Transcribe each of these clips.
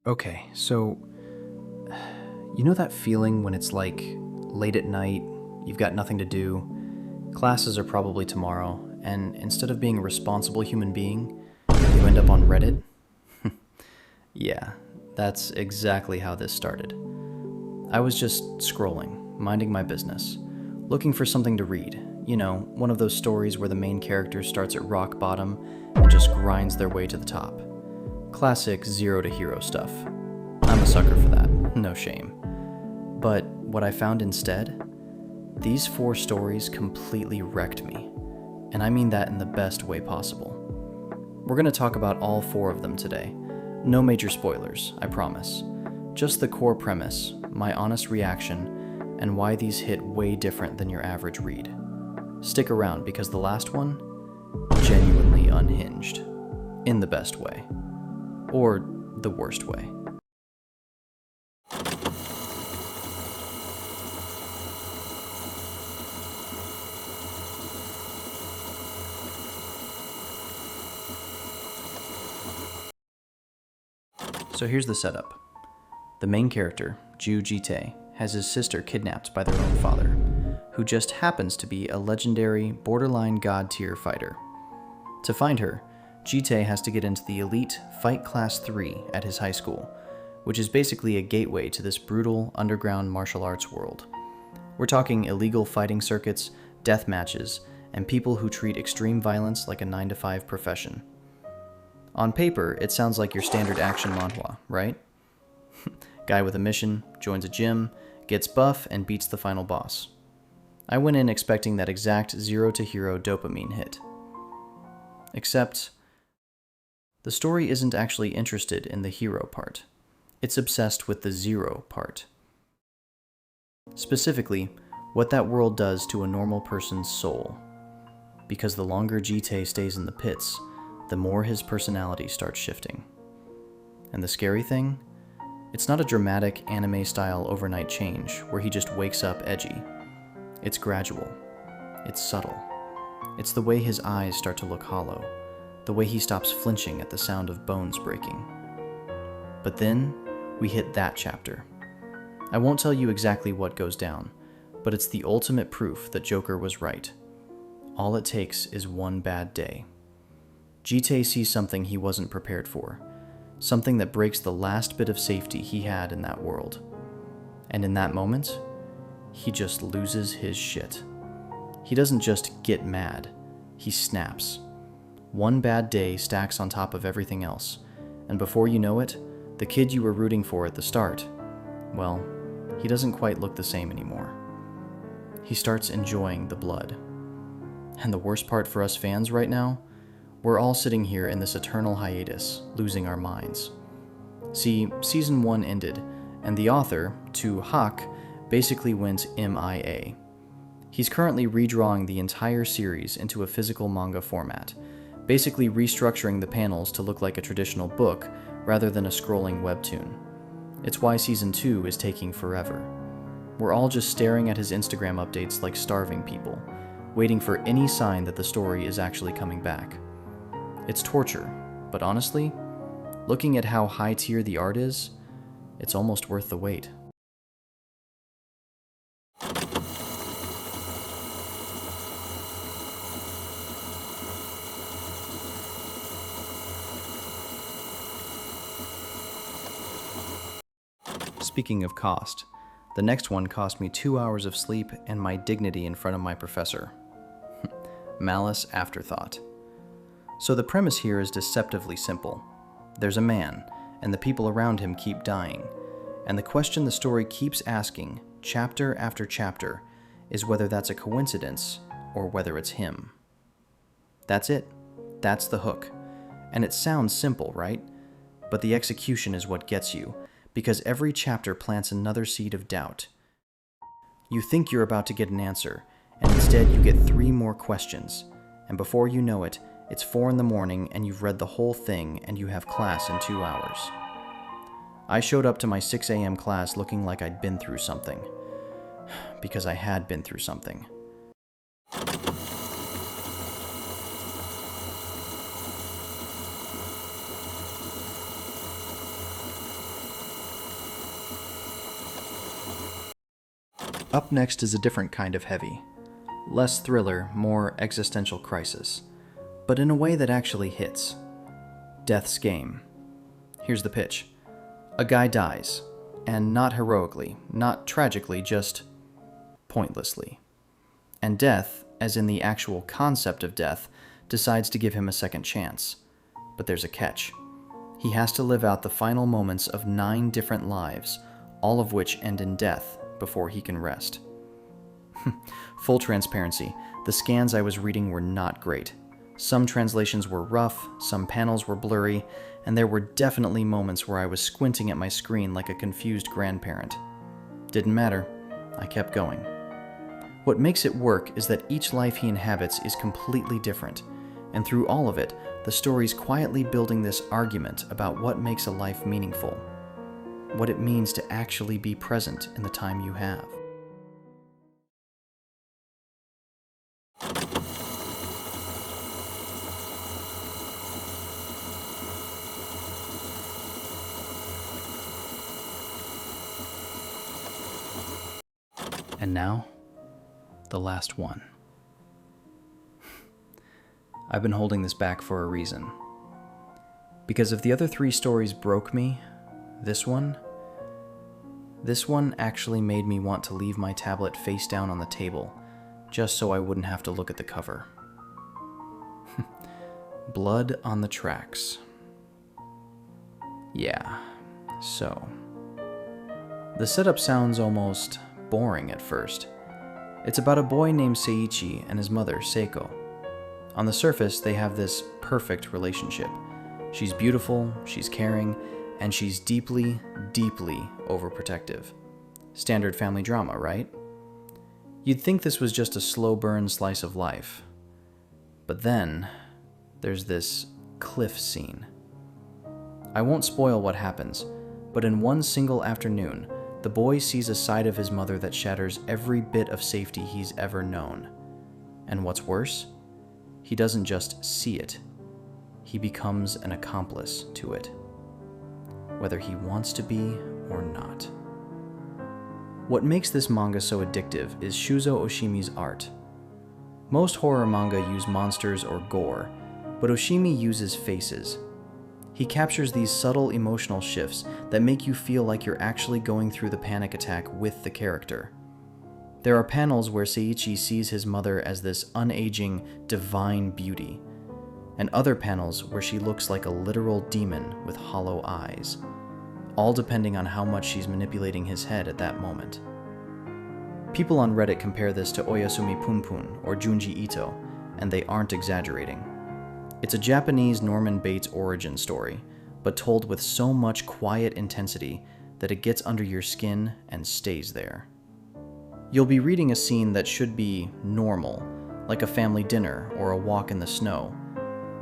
Okay, so you know that feeling when it's like late at night, you've got nothing to do, classes are probably tomorrow, and instead of being a responsible human being, you end up on Reddit? Yeah, that's exactly how this started. I was just scrolling, minding my business, looking for something to read. You know, one of those stories where the main character starts at rock bottom and just grinds their way to the top. Classic zero to hero stuff. I'm a sucker for that, no shame. But what I found instead? These four stories completely wrecked me. And I mean that in the best way possible. We're going to talk about all four of them today. No major spoilers, I promise. Just the core premise, my honest reaction, and why these hit way different than your average read. Stick around because the last one, genuinely unhinged. In the best way. Or the worst way. So here's the setup. The main character, Ju Jitae, has his sister kidnapped by their own father, who just happens to be a legendary, borderline god-tier fighter. To find her, Jitae has to get into the elite Fight Class 3 at his high school, which is basically a gateway to this brutal, underground martial arts world. We're talking illegal fighting circuits, death matches, and people who treat extreme violence like a 9-to-5 profession. On paper, it sounds like your standard action manhwa, right? Guy with a mission, joins a gym, gets buff, and beats the final boss. I went in expecting that exact zero-to-hero dopamine hit. Except, the story isn't actually interested in the hero part. It's obsessed with the zero part. Specifically, what that world does to a normal person's soul. Because the longer Jitae stays in the pits, the more his personality starts shifting. And the scary thing? It's not a dramatic anime-style overnight change where he just wakes up edgy. It's gradual. It's subtle. It's the way his eyes start to look hollow, the way he stops flinching at the sound of bones breaking. But then, we hit that chapter. I won't tell you exactly what goes down, but it's the ultimate proof that Joker was right. All it takes is one bad day. Jitae sees something he wasn't prepared for, something that breaks the last bit of safety he had in that world. And in that moment, he just loses his shit. He doesn't just get mad, he snaps. One bad day stacks on top of everything else, and before you know it, the kid you were rooting for at the start, well, he doesn't quite look the same anymore. He starts enjoying the blood. And the worst part for us fans right now? We're all sitting here in this eternal hiatus, losing our minds. See, Season 1 ended, and the author, Tu Hak, basically went MIA. He's currently redrawing the entire series into a physical manga format, basically restructuring the panels to look like a traditional book rather than a scrolling webtoon. It's why Season 2 is taking forever. We're all just staring at his Instagram updates like starving people, waiting for any sign that the story is actually coming back. It's torture, but honestly, looking at how high tier the art is, it's almost worth the wait. Speaking of cost, the next one cost me 2 hours of sleep and my dignity in front of my professor. Malice Afterthought. So the premise here is deceptively simple. There's a man, and the people around him keep dying, and the question the story keeps asking, chapter after chapter, is whether that's a coincidence or whether it's him. That's it. That's the hook. And it sounds simple, right? But the execution is what gets you, because every chapter plants another seed of doubt. You think you're about to get an answer, and instead you get 3 more questions, and before you know it, it's 4 in the morning and you've read the whole thing and you have class in 2 hours. I showed up to my 6 a.m. class looking like I'd been through something. Because I had been through something. Up next is a different kind of heavy. Less thriller, more existential crisis, but in a way that actually hits. Death's Game. Here's the pitch. A guy dies, and not heroically, not tragically, just pointlessly. And death, as in the actual concept of death, decides to give him a second chance. But there's a catch. He has to live out the final moments of 9 different lives, all of which end in death before he can rest. Full transparency, the scans I was reading were not great. Some translations were rough, some panels were blurry, and there were definitely moments where I was squinting at my screen like a confused grandparent. Didn't matter. I kept going. What makes it work is that each life he inhabits is completely different, and through all of it, the story's quietly building this argument about what makes a life meaningful, what it means to actually be present in the time you have. And now, the last one. I've been holding this back for a reason. Because if the other 3 stories broke me, this one actually made me want to leave my tablet face down on the table, just so I wouldn't have to look at the cover. Blood on the Tracks. Yeah, so. The setup sounds almost boring at first. It's about a boy named Seiichi and his mother, Seiko. On the surface, they have this perfect relationship. She's beautiful, she's caring, and she's deeply, deeply overprotective. Standard family drama, right? You'd think this was just a slow burn slice of life. But then, there's this cliff scene. I won't spoil what happens, but in one single afternoon, the boy sees a side of his mother that shatters every bit of safety he's ever known. And what's worse? He doesn't just see it. He becomes an accomplice to it. Whether he wants to be or not. What makes this manga so addictive is Shuzo Oshimi's art. Most horror manga use monsters or gore, but Oshimi uses faces. He captures these subtle emotional shifts that make you feel like you're actually going through the panic attack with the character. There are panels where Seiichi sees his mother as this unaging, divine beauty, and other panels where she looks like a literal demon with hollow eyes, all depending on how much she's manipulating his head at that moment. People on Reddit compare this to Oyasumi Punpun or Junji Ito, and they aren't exaggerating. It's a Japanese Norman Bates origin story, but told with so much quiet intensity that it gets under your skin and stays there. You'll be reading a scene that should be normal, like a family dinner or a walk in the snow,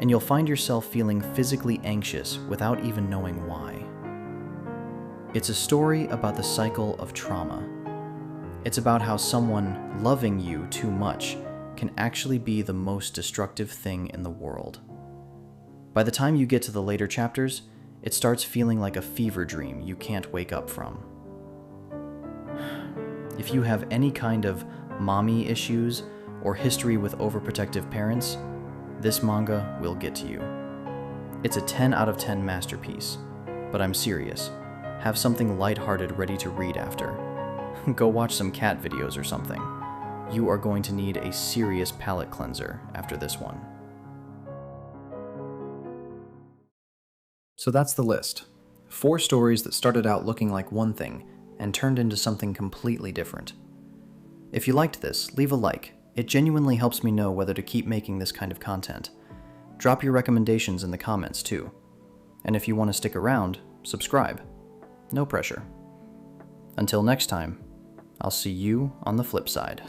and you'll find yourself feeling physically anxious without even knowing why. It's a story about the cycle of trauma. It's about how someone loving you too much can actually be the most destructive thing in the world. By the time you get to the later chapters, it starts feeling like a fever dream you can't wake up from. If you have any kind of mommy issues or history with overprotective parents, this manga will get to you. It's a 10 out of 10 masterpiece, but I'm serious. Have something lighthearted ready to read after. Go watch some cat videos or something. You are going to need a serious palate cleanser after this one. So that's the list. 4 stories that started out looking like one thing and turned into something completely different. If you liked this, leave a like. It genuinely helps me know whether to keep making this kind of content. Drop your recommendations in the comments too. And if you want to stick around, subscribe. No pressure. Until next time, I'll see you on the flip side.